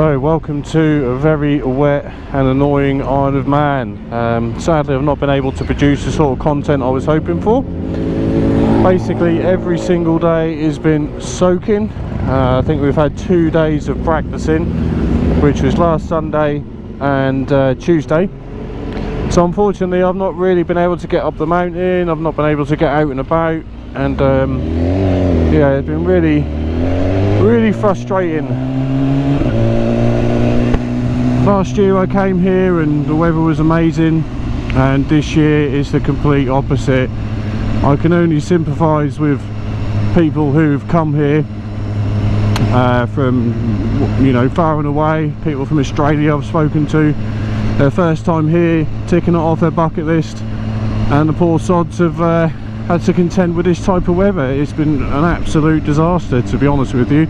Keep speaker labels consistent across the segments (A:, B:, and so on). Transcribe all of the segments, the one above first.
A: So, welcome to a very wet and annoying Isle of Man. Sadly, I've not been able to produce the sort of content I was hoping for. Basically, every single day has been soaking. I think we've had 2 days of practicing, which was last Sunday and Tuesday. So unfortunately, I've not really been able to get up the mountain. I've not been able to get out and about, and yeah, it's been really frustrating. Last year I came here and the weather was amazing, and this year is the complete opposite. I can only sympathise with people who've come here from, you know, far and away. People from Australia I've spoken to, their first time here, ticking it off their bucket list, and the poor sods have had to contend with this type of weather. It's been an absolute disaster, to be honest with you.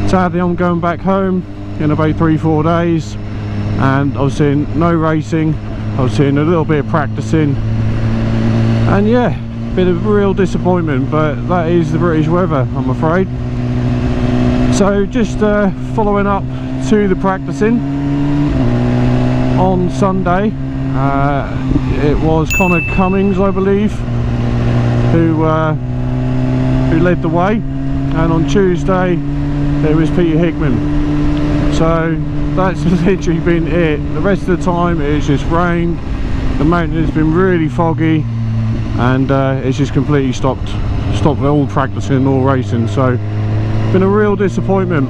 A: Sadly, I'm going back home in about 3-4 days, and I was seeing no racing, I was seeing a little bit of practicing, and yeah, bit of a real disappointment, but that is the British weather, I'm afraid. So just following up to the practicing on Sunday, it was Connor Cummings, I believe, who led the way, and on Tuesday it was Peter Hickman. So that's literally been it. The rest of the time it's just rained, the mountain has been really foggy, and it's just completely stopped all practicing and all racing. So been a real disappointment.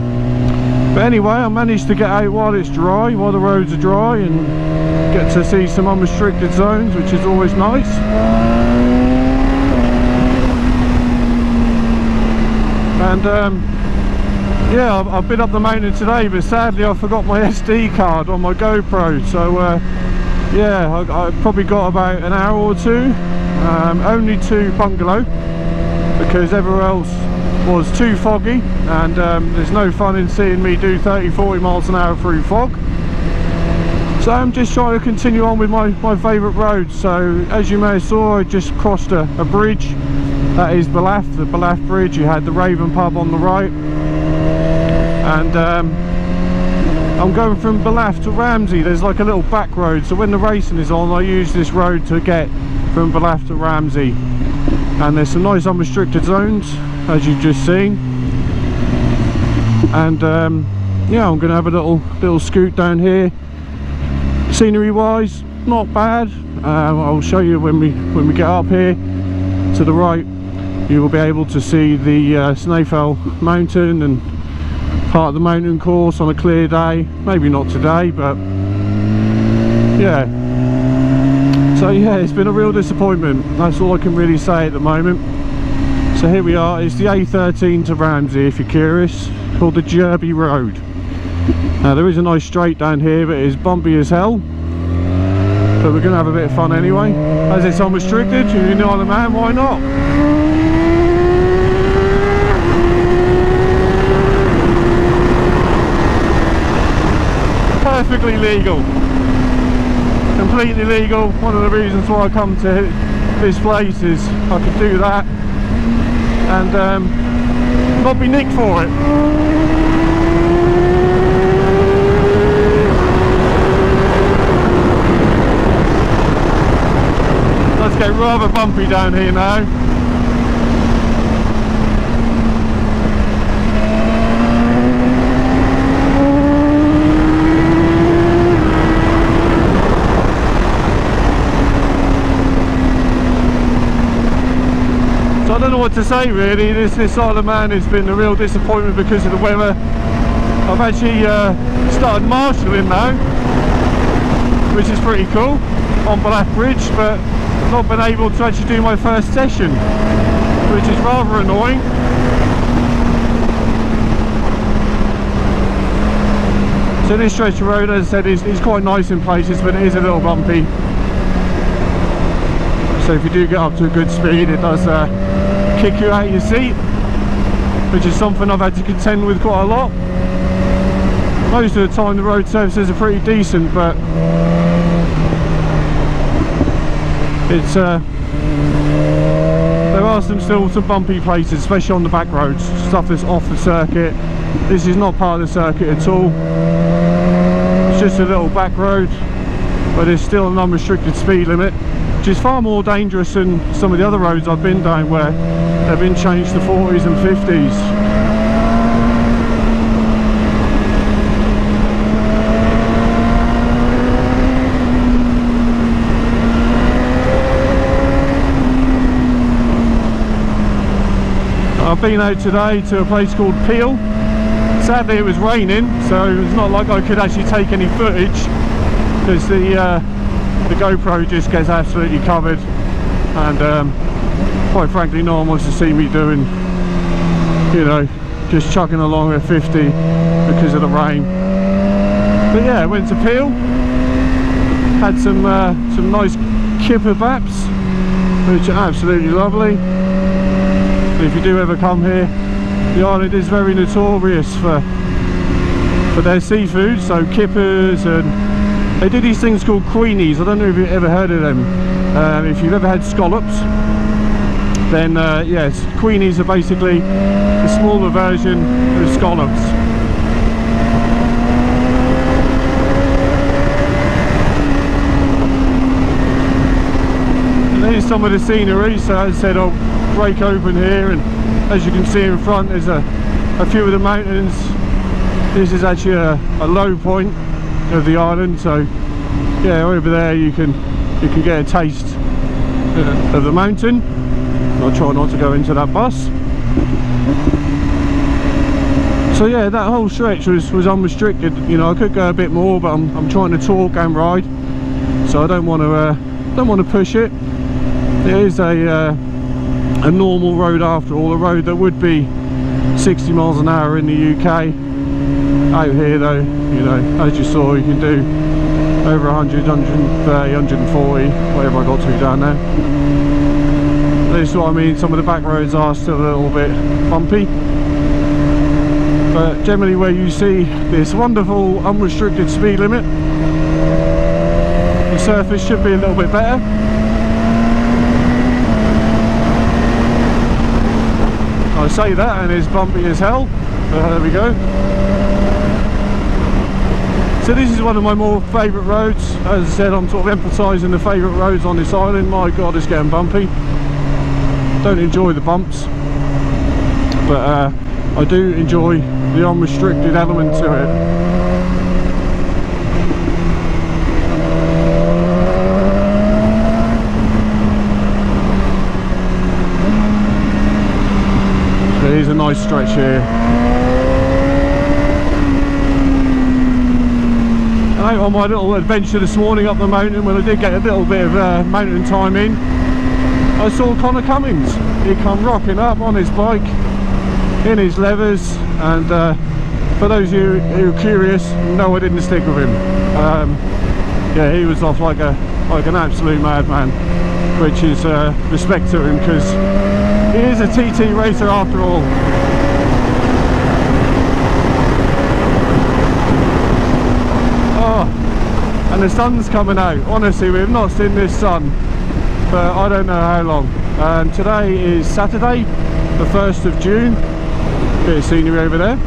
A: But anyway, I managed to get out while it's dry, while the roads are dry, and get to see some unrestricted zones, which is always nice. And yeah, I've been up the mountain today, but sadly I forgot my SD card on my GoPro. So yeah, I probably got about an hour or two, only to Bungalow, because everywhere else was too foggy, and there's no fun in seeing me do 30-40 miles an hour through fog. So I'm just trying to continue on with my favourite roads. So as you may have saw, I just crossed a bridge. That is Ballaugh, the Ballaugh Bridge. You had the Raven pub on the right, and I'm going from Ballaugh to Ramsey. There's like a little back road, so when the racing is on, I use this road to get from Ballaugh to Ramsey. And there's some nice unrestricted zones, as you've just seen. And yeah, I'm going to have a little scoot down here. Scenery wise, not bad. I'll show you when we get up here to the right. You will be able to see the Snaefell mountain and part of the mountain course on a clear day. Maybe not today, but yeah. So yeah, it's been a real disappointment. That's all I can really say at the moment. So here we are. It's the A13 to Ramsey, if you're curious, called the Jerby Road. Now there is a nice straight down here, but it's bumpy as hell. But we're going to have a bit of fun anyway. As it's unrestricted, you're in the Isle of Man, why not? Perfectly legal, completely legal. One of the reasons why I come to this place is I could do that and not be nicked for it. Let's get rather bumpy down here now. So I don't know what to say really. This Isle of Man has been a real disappointment because of the weather. I've actually started marshalling now, which is pretty cool, on Ballaugh Bridge, but I've not been able to actually do my first session, which is rather annoying. So this stretch of road, as I said, is quite nice in places, but it is a little bumpy. So if you do get up to a good speed, it does kick you out of your seat, which is something I've had to contend with quite a lot. Most of the time the road surfaces are pretty decent, but it's there are still some bumpy places, especially on the back roads, stuff that's off the circuit. This is not part of the circuit at all. It's just a little back road, but there's still an unrestricted speed limit, which is far more dangerous than some of the other roads I've been down where they've been changed to 40s and 50s. I've been out today to a place called Peel. Sadly it was raining, so it's not like I could actually take any footage, because the GoPro just gets absolutely covered, and quite frankly no one wants to see me doing, you know, just chugging along at 50 because of the rain. But yeah, I went to Peel, had some nice kipper baps, which are absolutely lovely. If you do ever come here, the island is very notorious for their seafood, so kippers, and they do these things called queenies. I don't know if you've ever heard of them. If you've ever had scallops, then yes, queenies are basically the smaller version of scallops. And here's some of the scenery. So as I said, I'll break open here, and as you can see in front there's a few of the mountains. This is actually a low point of the island, so yeah, over there you can get a taste of the mountain. I'll try not to go into that bus. So yeah, that whole stretch was unrestricted. You know, I could go a bit more, but I'm trying to talk and ride, so I don't want to push it. There is a normal road after all, a road that would be 60 miles an hour in the UK. Out here though, you know, as you saw, you can do over 100, 130, 140, whatever I got to down there. This is what I mean, some of the back roads are still a little bit bumpy, but generally where you see this wonderful unrestricted speed limit, the surface should be a little bit better. I say that and it's bumpy as hell, but there we go. So this is one of my more favourite roads. As I said, I'm sort of emphasising the favourite roads on this island. My god, it's getting bumpy. Don't enjoy the bumps, but I do enjoy the unrestricted element to it. Here's a nice stretch here. And out on my little adventure this morning up the mountain, when I did get a little bit of mountain time in, I saw Connor Cummins. He come rocking up on his bike, in his levers, and for those of you who are curious, no, I didn't stick with him. Yeah, he was off like an absolute madman, which is respect to him, because he is a TT racer after all. Oh, and the sun's coming out. Honestly, we've not seen this sun for I don't know how long. Today is Saturday, the 1st of June. Bit of scenery over there.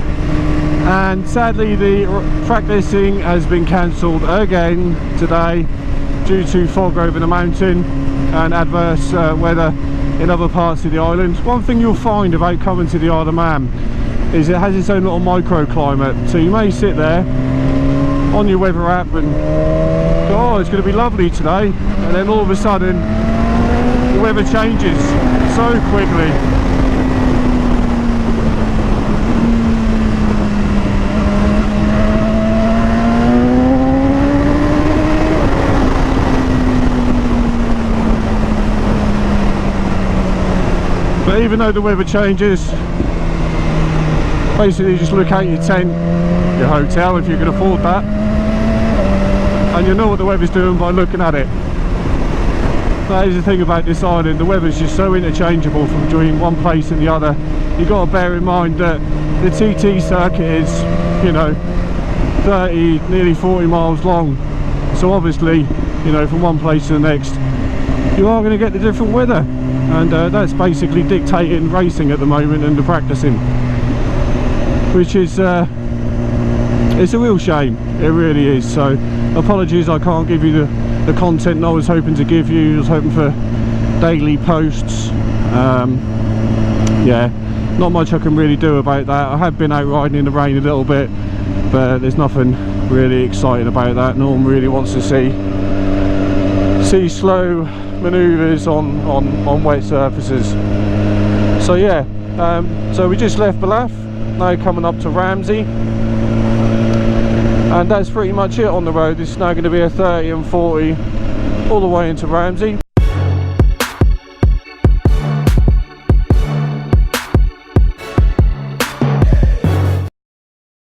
A: And sadly the practicing has been cancelled again today due to fog over the mountain and adverse weather in other parts of the island. One thing you'll find about coming to the Isle of Man is it has its own little microclimate, so you may sit there on your weather app and go, oh, it's going to be lovely today, and then all of a sudden the weather changes so quickly. But even though the weather changes, basically just look out your tent, your hotel if you can afford that, and you'll know what the weather's doing by looking at it. That is the thing about this island, the weather's just so interchangeable from between one place and the other. You've got to bear in mind that the TT circuit is, you know, 30, nearly 40 miles long, so obviously, you know, from one place to the next you are going to get the different weather, and that's basically dictating racing at the moment and the practicing, which is it's a real shame, it really is. So apologies, I can't give you the content I was hoping to give you. I was hoping for daily posts. Yeah, not much I can really do about that. I have been out riding in the rain a little bit, but there's nothing really exciting about that. No one really wants to see slow manoeuvres on wet surfaces. So yeah, so we just left Ballaugh, now coming up to Ramsey, and that's pretty much it on the road. This is now going to be a 30 and 40 all the way into Ramsey.